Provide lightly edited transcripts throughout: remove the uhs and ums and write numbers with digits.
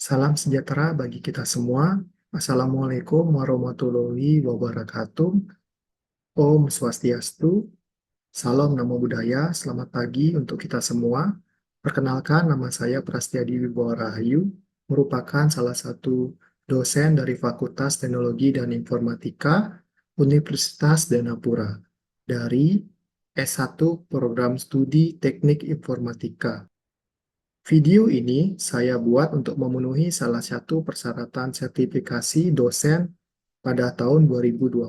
Salam sejahtera bagi kita semua. Assalamualaikum warahmatullahi wabarakatuh. Om Swastiastu. Salam Namo Buddhaya. Selamat pagi untuk kita semua. Perkenalkan, nama saya Prastyadi Wibowo Rahayu, merupakan salah satu dosen dari Fakultas Teknologi dan Informatika Universitas Danapura dari S1 Program Studi Teknik Informatika. Video ini saya buat untuk memenuhi salah satu persyaratan sertifikasi dosen pada tahun 2024,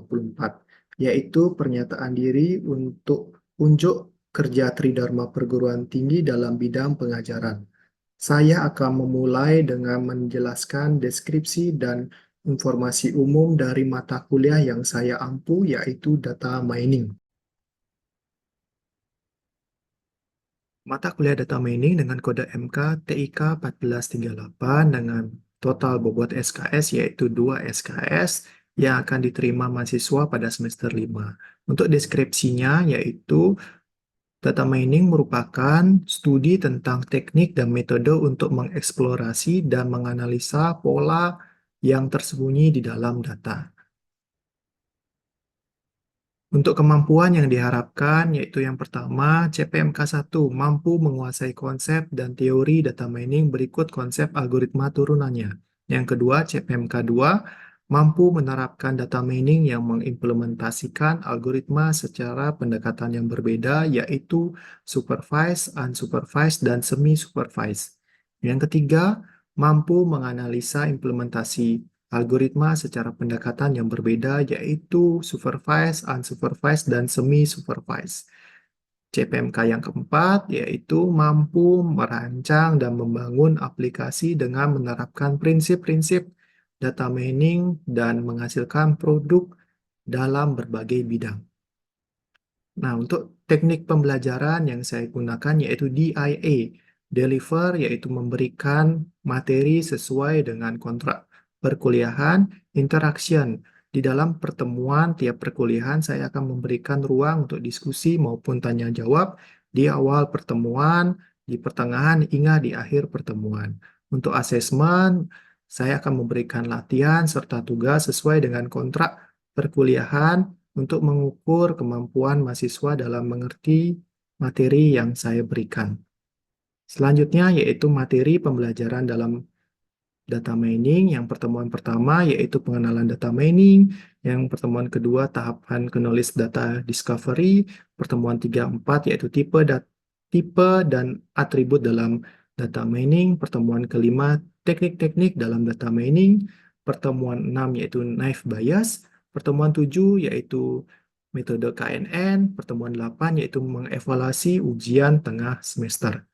yaitu pernyataan diri untuk unjuk kerja Tridharma Perguruan Tinggi dalam bidang pengajaran. Saya akan memulai dengan menjelaskan deskripsi dan informasi umum dari mata kuliah yang saya ampu, yaitu data mining. Mata kuliah data mining dengan kode MK TIK 1438 dengan total bobot SKS yaitu 2 SKS yang akan diterima mahasiswa pada semester 5. Untuk deskripsinya yaitu data mining merupakan studi tentang teknik dan metode untuk mengeksplorasi dan menganalisa pola yang tersembunyi di dalam data. Untuk kemampuan yang diharapkan, yaitu yang pertama, CPMK1 mampu menguasai konsep dan teori data mining berikut konsep algoritma turunannya. Yang kedua, CPMK2 mampu menerapkan data mining yang mengimplementasikan algoritma secara pendekatan yang berbeda, yaitu supervised, unsupervised, dan semi-supervised. Yang ketiga, mampu menganalisa implementasi algoritma secara pendekatan yang berbeda yaitu supervised, unsupervised, dan semi-supervised. CPMK yang keempat yaitu mampu merancang dan membangun aplikasi dengan menerapkan prinsip-prinsip data mining dan menghasilkan produk dalam berbagai bidang. Nah, untuk teknik pembelajaran yang saya gunakan yaitu DIA, deliver yaitu memberikan materi sesuai dengan kontrak perkuliahan, interaction. Di dalam pertemuan tiap perkuliahan saya akan memberikan ruang untuk diskusi maupun tanya jawab di awal pertemuan, di pertengahan hingga di akhir pertemuan. Untuk asesmen, saya akan memberikan latihan serta tugas sesuai dengan kontrak perkuliahan untuk mengukur kemampuan mahasiswa dalam mengerti materi yang saya berikan. Selanjutnya yaitu materi pembelajaran dalam data mining. Yang pertemuan pertama yaitu pengenalan data mining, yang pertemuan kedua tahapan knowledge data discovery, pertemuan 3-4 yaitu tipe dan atribut dalam data mining, pertemuan kelima teknik-teknik dalam data mining, pertemuan 6 yaitu naive Bayes, pertemuan 7 yaitu metode KNN, pertemuan 8 yaitu mengevaluasi ujian tengah semester.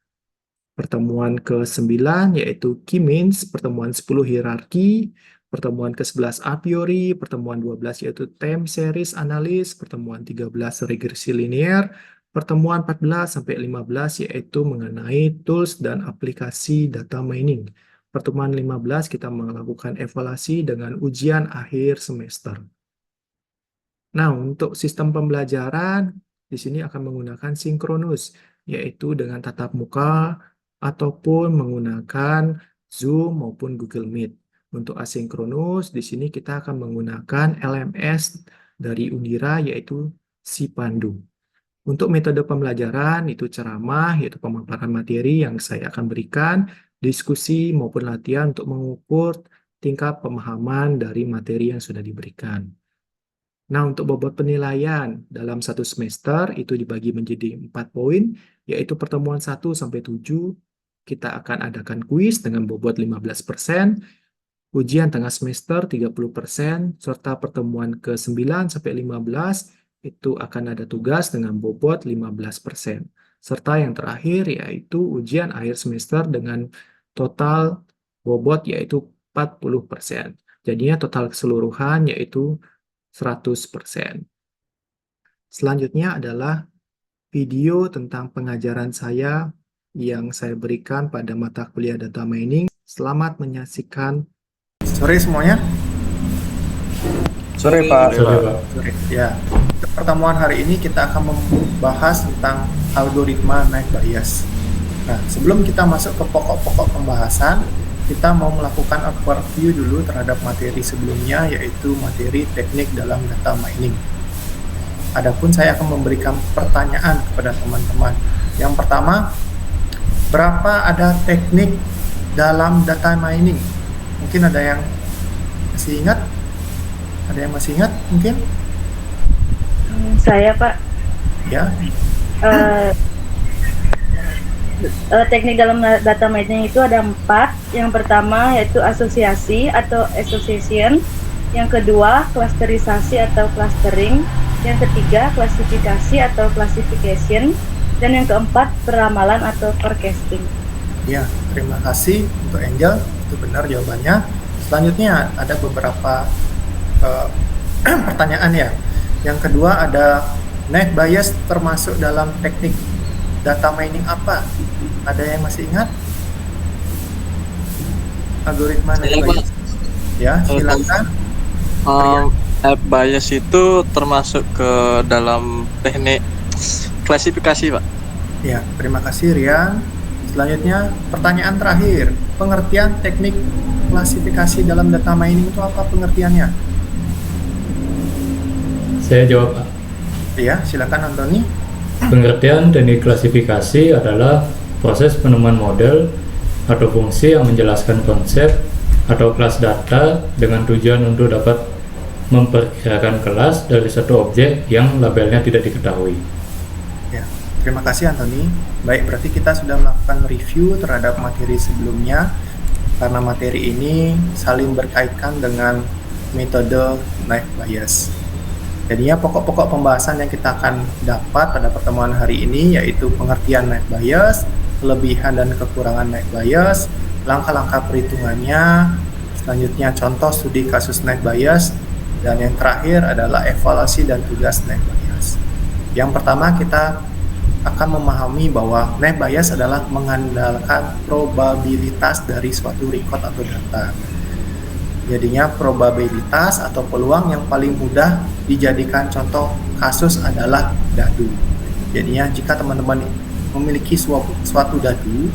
Pertemuan ke-9 yaitu key means, pertemuan 10 hierarki, pertemuan ke-11 a priori, pertemuan 12 yaitu time series analysis, pertemuan 13 regresi linear, pertemuan 14 sampai 15 yaitu mengenai tools dan aplikasi data mining. Pertemuan 15 kita melakukan evaluasi dengan ujian akhir semester. Nah, untuk sistem pembelajaran di sini akan menggunakan sinkronus, yaitu dengan tatap muka ataupun menggunakan Zoom maupun Google Meet. Untuk asinkronus, di sini kita akan menggunakan LMS dari Undira, yaitu Sipandu. Untuk metode pembelajaran, itu ceramah, yaitu pemaparan materi yang saya akan berikan, diskusi maupun latihan untuk mengukur tingkat pemahaman dari materi yang sudah diberikan. Nah, untuk bobot penilaian dalam satu semester itu dibagi menjadi 4 poin, yaitu pertemuan 1 sampai 7 kita akan adakan kuis dengan bobot 15%, ujian tengah semester 30%, serta pertemuan ke-9 sampai 15 itu akan ada tugas dengan bobot 15%. Serta yang terakhir yaitu ujian akhir semester dengan total bobot yaitu 40%. Jadinya total keseluruhan yaitu 100%. Selanjutnya adalah video tentang pengajaran saya yang saya berikan pada mata kuliah data mining. Selamat menyaksikan. Sore semuanya. Sore Pak. Sore, Pak. Sore. Ya. Pertemuan hari ini kita akan membahas tentang algoritma naive Bayes. Nah, sebelum kita masuk ke pokok-pokok pembahasan, kita mau melakukan overview dulu terhadap materi sebelumnya, yaitu materi teknik dalam data mining. Adapun saya akan memberikan pertanyaan kepada teman-teman. Yang pertama, berapa ada teknik dalam data mining? Mungkin ada yang masih ingat? Ada yang masih ingat mungkin? Saya, Pak. Ya. Teknik dalam data mining itu ada 4. Yang pertama yaitu asosiasi atau association. Yang kedua, klasterisasi atau clustering. Yang ketiga, klasifikasi atau classification. Dan yang keempat, peramalan atau forecasting. Ya, terima kasih untuk Angel. Itu benar jawabannya. Selanjutnya ada beberapa pertanyaan ya. Yang kedua ada net bias termasuk dalam teknik data mining apa? Ada yang masih ingat? Algoritma net bias. Ya, silakan. Net bias itu termasuk ke dalam teknik klasifikasi, Pak. Ya, terima kasih Rian. Selanjutnya pertanyaan terakhir, pengertian teknik klasifikasi dalam data mining itu apa pengertiannya? Saya jawab, Pak. Ya, silakan Antoni. Pengertian teknik klasifikasi adalah proses penemuan model atau fungsi yang menjelaskan konsep atau kelas data dengan tujuan untuk dapat memperkirakan kelas dari satu objek yang labelnya tidak diketahui. Ya, terima kasih Antoni. Baik, berarti kita sudah melakukan review terhadap materi sebelumnya karena materi ini saling berkaitan dengan metode net bias. Jadinya pokok-pokok pembahasan yang kita akan dapat pada pertemuan hari ini yaitu pengertian net bias, kelebihan dan kekurangan net bias, langkah-langkah perhitungannya, selanjutnya contoh studi kasus net bias, dan yang terakhir adalah evaluasi dan tugas net bias. Yang pertama kita akan memahami bahwa net bias adalah mengandalkan probabilitas dari suatu record atau data. Jadinya probabilitas atau peluang yang paling mudah dijadikan contoh kasus adalah dadu. Jadinya jika teman-teman memiliki suatu dadu,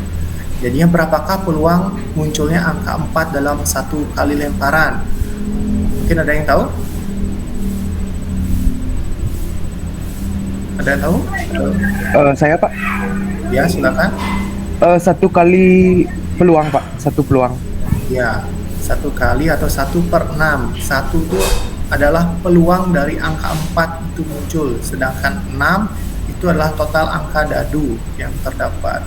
jadinya berapakah peluang munculnya angka 4 dalam satu kali lemparan? Mungkin ada yang tahu? Ada yang tahu? Saya, Pak. Ya, silakan. 1 kali peluang, Pak. 1 peluang. Ya, 1 kali atau 1/6. 1 itu adalah peluang dari angka 4 itu muncul, sedangkan 6 itu adalah total angka dadu yang terdapat.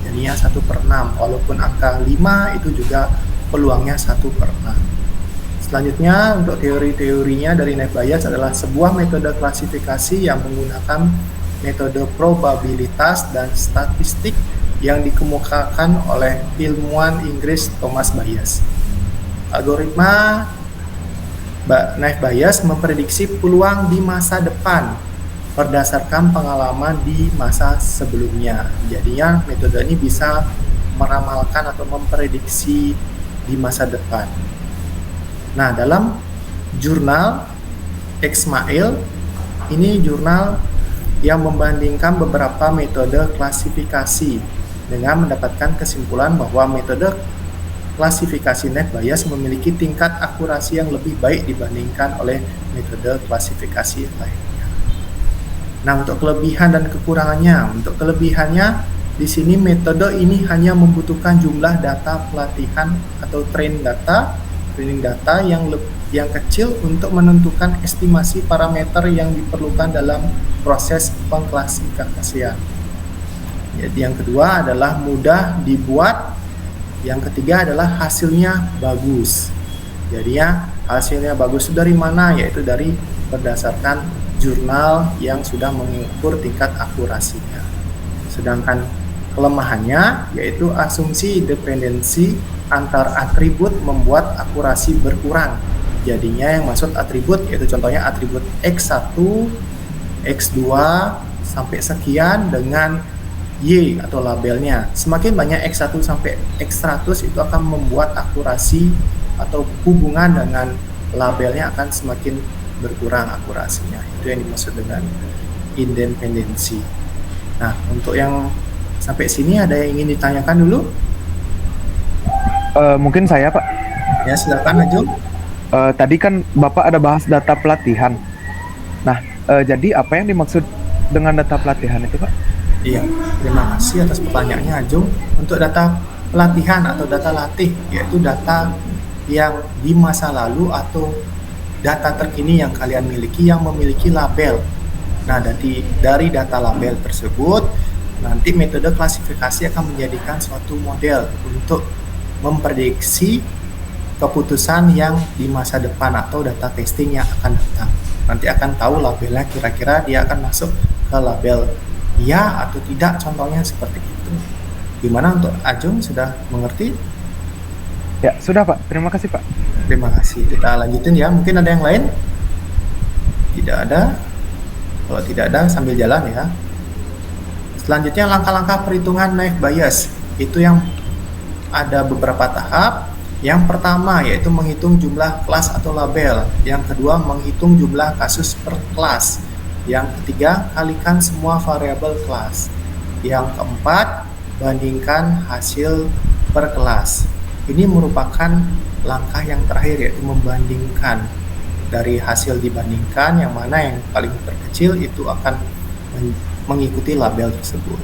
Jadinya 1/6, walaupun angka 5 itu juga peluangnya 1/6. Selanjutnya untuk teori-teorinya dari net bias adalah sebuah metode klasifikasi yang menggunakan metode probabilitas dan statistik yang dikemukakan oleh ilmuwan Inggris Thomas Bayes. Algoritma net bias memprediksi peluang di masa depan berdasarkan pengalaman di masa sebelumnya. Jadinya metode ini bisa meramalkan atau memprediksi di masa depan. Nah, dalam jurnal Exmail, ini jurnal yang membandingkan beberapa metode klasifikasi dengan mendapatkan kesimpulan bahwa metode klasifikasi net bias memiliki tingkat akurasi yang lebih baik dibandingkan oleh metode klasifikasi lainnya. Nah, untuk kelebihan dan kekurangannya, untuk kelebihannya di sini metode ini hanya membutuhkan jumlah data pelatihan atau training data yang kecil untuk menentukan estimasi parameter yang diperlukan dalam proses pengklasifikasian. Jadi yang kedua adalah mudah dibuat, yang ketiga adalah hasilnya bagus. Jadinya hasilnya bagus itu dari mana? Yaitu dari berdasarkan jurnal yang sudah mengukur tingkat akurasinya. Sedangkan kelemahannya yaitu asumsi dependensi antar atribut membuat akurasi berkurang. Jadinya yang maksud atribut yaitu contohnya atribut X1, X2 sampai sekian dengan Y atau labelnya. Semakin banyak X1 sampai X100 itu akan membuat akurasi atau hubungan dengan labelnya akan semakin berkurang akurasinya. Itu yang dimaksud dengan independensi. Nah, untuk yang sampai sini ada yang ingin ditanyakan dulu? Mungkin saya Pak. Ya, silakan Ajung. Tadi kan Bapak ada bahas data pelatihan. Nah, jadi apa yang dimaksud dengan data pelatihan itu Pak? Iya, terima kasih atas pertanyaannya Ajung. Untuk data pelatihan atau data latih, yaitu data yang di masa lalu atau data terkini yang kalian miliki yang memiliki label. Nah, dari data label tersebut, nanti metode klasifikasi akan menjadikan suatu model untuk memprediksi keputusan yang di masa depan atau data testing yang akan datang. Nanti akan tahu labelnya kira-kira dia akan masuk ke label ya atau tidak, contohnya seperti itu. Gimana untuk Ajung, sudah mengerti? Ya, sudah Pak. Terima kasih Pak. Terima kasih. Kita lanjutin ya. Mungkin ada yang lain? Tidak ada. Kalau tidak ada, sambil jalan ya. Selanjutnya langkah-langkah perhitungan naive Bayes. Itu yang ada beberapa tahap. Yang pertama yaitu menghitung jumlah kelas atau label. Yang kedua menghitung jumlah kasus per kelas. Yang ketiga kalikan semua variabel kelas. Yang keempat bandingkan hasil per kelas. Ini merupakan langkah yang terakhir yaitu membandingkan. Dari hasil dibandingkan yang mana yang paling terkecil itu akan mengikuti label tersebut.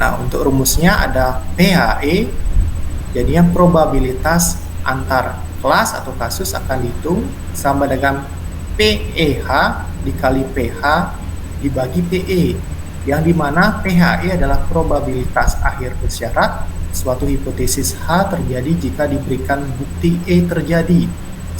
Nah, untuk rumusnya ada PHE. Jadinya probabilitas antar kelas atau kasus akan dihitung sama dengan PEH dikali PH dibagi PE, yang dimana PHE adalah probabilitas akhir bersyarat suatu hipotesis H terjadi jika diberikan bukti E terjadi,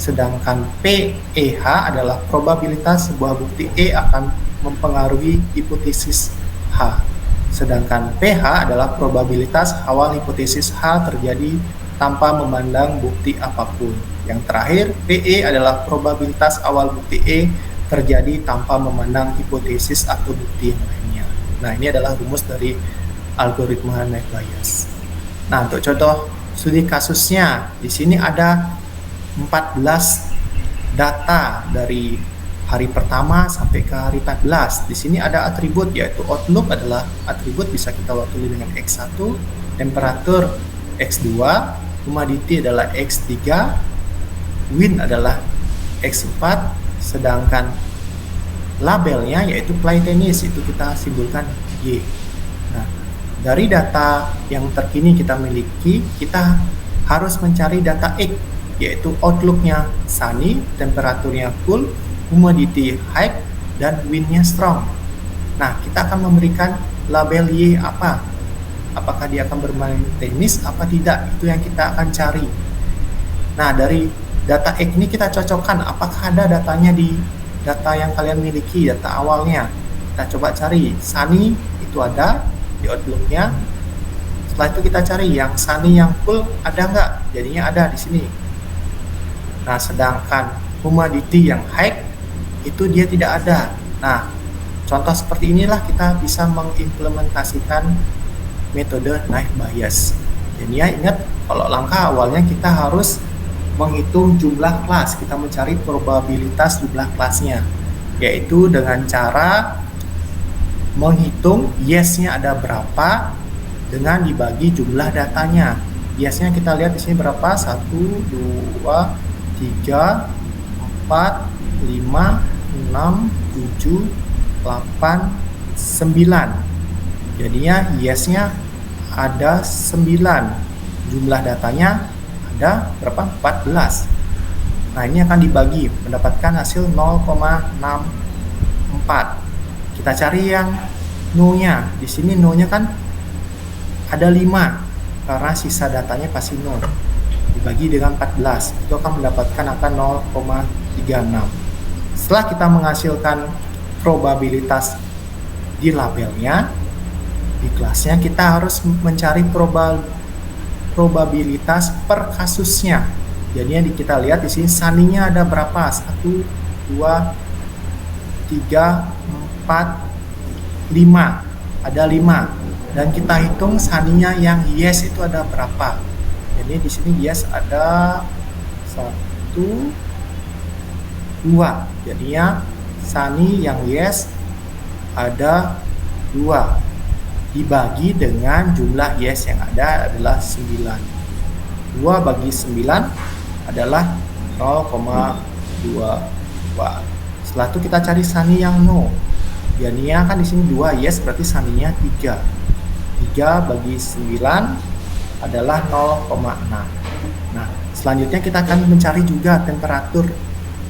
sedangkan PEH adalah probabilitas sebuah bukti E akan mempengaruhi hipotesis H. Sedangkan PH adalah probabilitas awal hipotesis H terjadi tanpa memandang bukti apapun. Yang terakhir, PE adalah probabilitas awal bukti E terjadi tanpa memandang hipotesis atau bukti yang lainnya. Nah, ini adalah rumus dari algoritma naive Bayes. Nah, untuk contoh studi kasusnya, di sini ada 14 data dari hari pertama sampai ke hari 14. Di sini ada atribut, yaitu outlook adalah atribut bisa kita wakili dengan X1, temperatur X2, humidity adalah X3, wind adalah X4, sedangkan labelnya yaitu play tennis itu kita simbolkan Y. Nah, dari data yang terkini kita miliki, kita harus mencari data X, yaitu outlooknya sunny, temperaturnya cool, humidity high, dan windnya strong. Nah, kita akan memberikan label Y apa? Apakah dia akan bermain tenis apa tidak? Itu yang kita akan cari. Nah, dari data X ini kita cocokkan apakah ada datanya di data yang kalian miliki, data awalnya. Kita coba cari sunny itu ada di outlooknya. Setelah itu kita cari yang sunny yang cool ada nggak? Jadinya ada di sini. Nah, sedangkan humidity yang high itu dia tidak ada. Nah, contoh seperti inilah kita bisa mengimplementasikan metode naive Bayes. Jadi ya ingat, kalau langkah awalnya kita harus menghitung jumlah kelas, kita mencari probabilitas jumlah kelasnya, yaitu dengan cara menghitung yes-nya ada berapa dengan dibagi jumlah datanya. Yes-nya kita lihat di sini berapa? 1, 2, 3, 4, 5, 6, 7, 8, 9. Jadinya yes-nya ada 9. Jumlah datanya ada berapa? 14. Nah, ini akan dibagi mendapatkan hasil 0,64. Kita cari yang no-nya. Di sini no-nya kan ada 5 karena sisa datanya pasti 0. Dibagi dengan 14 itu akan mendapatkan angka 0,36. Setelah kita menghasilkan probabilitas di labelnya, di kelasnya kita harus mencari probabilitas per kasusnya. Jadinya kita lihat di sini sunny-nya ada berapa? 1, 2, 3, 4, 5. Ada 5. Dan kita hitung sunny-nya yang yes itu ada berapa. Jadi di sini yes ada 1, 2. Jadinya sunny yang yes ada 2 dibagi dengan jumlah yes yang ada adalah 9. 2 bagi 9 adalah 0,22. Setelah itu kita cari sani yang no. Jadinya kan di sini 2 yes, berarti saninya 3. 3 bagi 9 adalah 0,6. Nah, selanjutnya kita akan mencari juga temperatur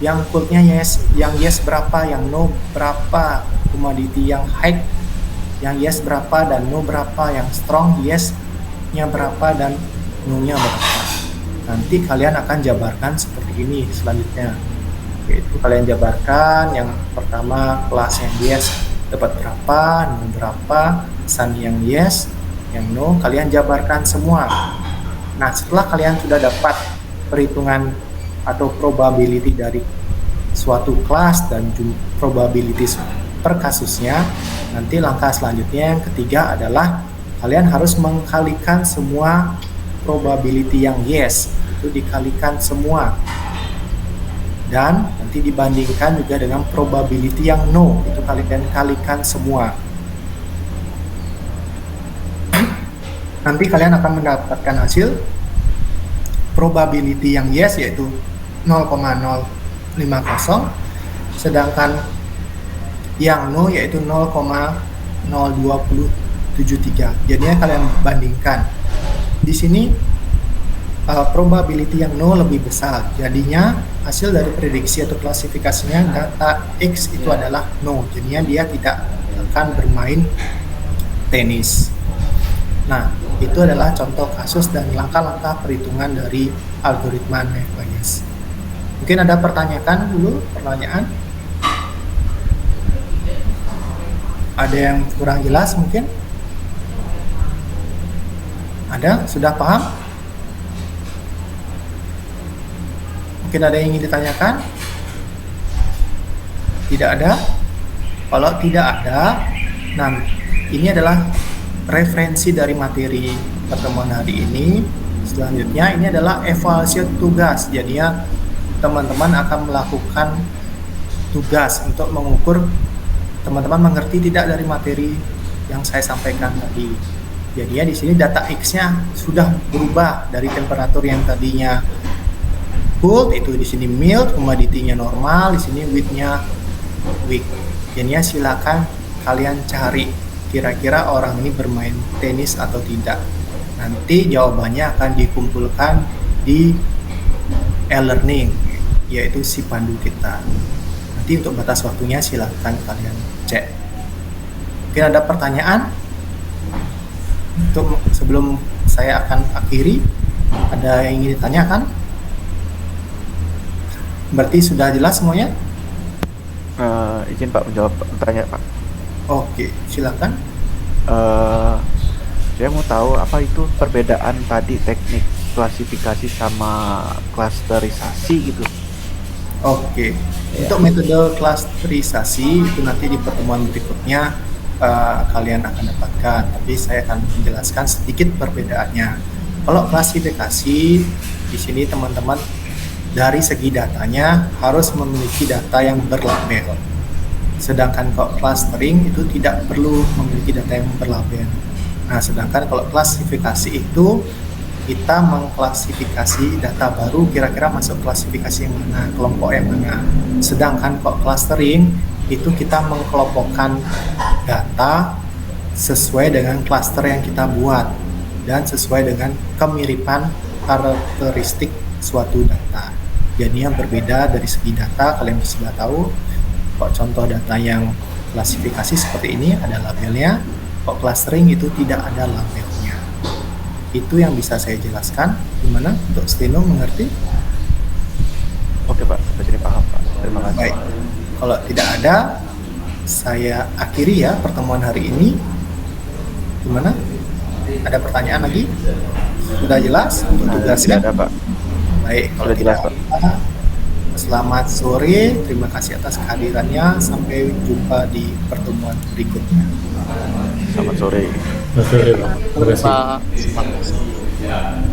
yang coolnya yes, yang yes berapa, yang no berapa, commodity yang high, yang yes berapa dan no berapa, yang strong yes-nya berapa dan no-nya berapa. Nanti kalian akan jabarkan seperti ini selanjutnya. Yaitu kalian jabarkan yang pertama kelas yang yes dapat berapa, no berapa, sani yang yes, yang no, kalian jabarkan semua. Nah, setelah kalian sudah dapat perhitungan atau probability dari suatu kelas dan probability per kasusnya, nanti langkah selanjutnya yang ketiga adalah kalian harus mengkalikan semua probability yang yes, itu dikalikan semua. Dan nanti dibandingkan juga dengan probability yang no, itu kalian kalikan semua. Nanti kalian akan mendapatkan hasil probability yang yes yaitu 0,050, sedangkan yang no yaitu 0,0273. Jadinya kalian bandingkan. Di sini probability yang no lebih besar. Jadinya hasil dari prediksi atau klasifikasinya data X itu adalah no. Jadinya dia tidak akan bermain tenis. Nah, itu adalah contoh kasus dan langkah-langkah perhitungan dari algoritma Naive Bayes. Mungkin ada pertanyaan dulu, pertanyaan? Ada yang kurang jelas mungkin? Ada? Sudah paham? Mungkin ada yang ingin ditanyakan? Tidak ada? Kalau tidak ada, nah ini adalah referensi dari materi pertemuan hari ini. Selanjutnya ini adalah evaluasi tugas. Jadinya teman-teman akan melakukan tugas untuk mengukur teman-teman mengerti tidak dari materi yang saya sampaikan tadi. Jadinya di sini data X-nya sudah berubah dari temperatur yang tadinya cold, itu di sini mild, commodity-nya normal, di sini width-nya weak. Jadinya silakan kalian cari kira-kira orang ini bermain tenis atau tidak. Nanti jawabannya akan dikumpulkan di e-learning, yaitu si pandu kita. Nanti untuk batas waktunya silakan kalian cek. Mungkin ada pertanyaan? Untuk sebelum saya akan akhiri, ada yang ingin ditanyakan? Berarti sudah jelas semuanya? Izin Pak menjawab pertanyaan Pak. Oke, silakan. Saya mau tahu apa itu perbedaan tadi teknik klasifikasi sama klasterisasi gitu. Oke, untuk metode klasterisasi itu nanti di pertemuan berikutnya kalian akan dapatkan, tapi saya akan menjelaskan sedikit perbedaannya. Kalau klasifikasi di sini teman-teman dari segi datanya harus memiliki data yang berlabel. Sedangkan kalau clustering itu tidak perlu memiliki data yang berlabel. Nah, sedangkan kalau klasifikasi itu kita mengklasifikasi data baru kira-kira masuk klasifikasi yang mana, kelompok yang mana. Sedangkan kalau clustering itu kita mengkelompokkan data sesuai dengan cluster yang kita buat dan sesuai dengan kemiripan karakteristik suatu data. Jadinya berbeda dari segi data, kalian sudah tahu. Kok contoh data yang klasifikasi seperti ini ada labelnya, kok clustering itu tidak ada labelnya. Itu yang bisa saya jelaskan. Gimana untuk Steno mengerti? Oke Pak, sampai sini paham Pak. Terima kasih. Baik, kalau tidak ada, saya akhiri ya pertemuan hari ini. Gimana? Ada pertanyaan lagi? Sudah jelas untuk tugasnya? Tidak ada Pak. Baik, kalau Sudah jelas, tidak ada, selamat sore. Terima kasih atas kehadirannya. Sampai jumpa di pertemuan berikutnya. Selamat sore. Terima kasih. Pak.